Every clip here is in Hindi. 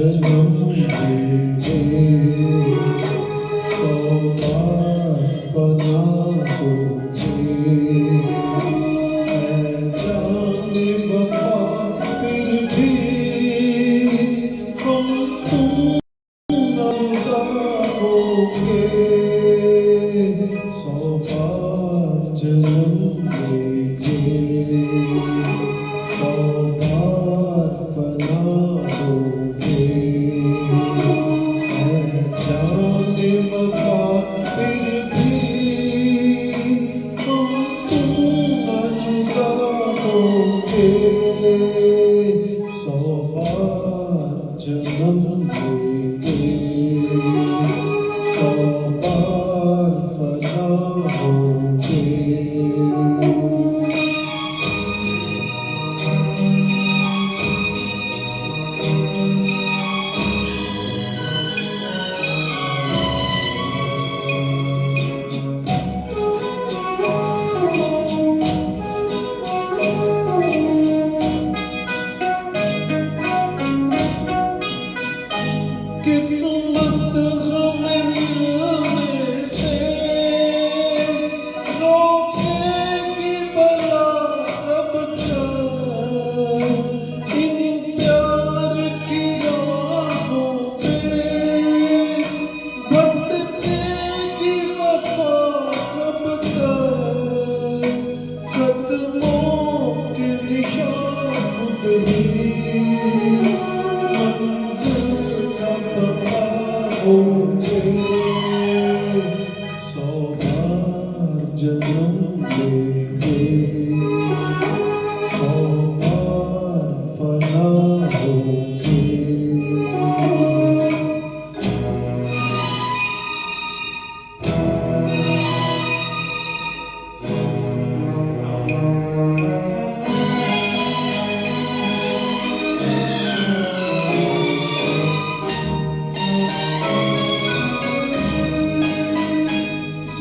जन्म दीजिए सौगात बना दोगे है जाने वफा फिर भी हम तुम न जुदा होगे सौगात जन्म दीजिए सौगात बना दोगे है जाने वफा फिर भी हम तुम न जुदा होगे सौगात जन्म देंगे सौगात बना होगे किस्मत हमें मिलने से रोकेगी भला अब तक इन प्यार की राहों पे भटकेगी वफा कब तक कदमों के निशान खुद ही मंजिल का पता होंगे सौगात जन्म देंगे सौगात फना होंगे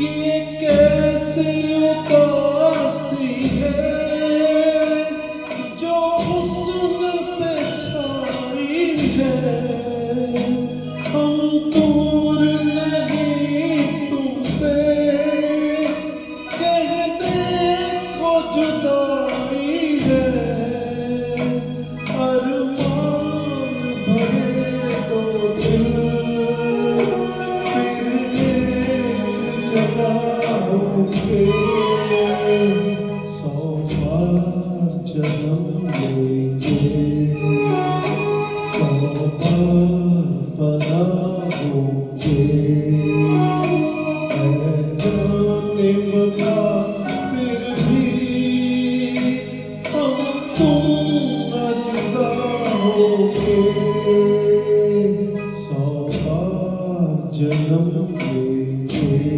ये कैसी उदासी है जो हुस्न पे छाई है हम दूर नहीं तुमसे कहने को जुदाई है अरमान भरे दो दिल होगे सौगात जन्म देंगे सौगात बना होगे है जाने वफा फिर भी हम तुम न जुदा होगे सौगात जन्म देंगे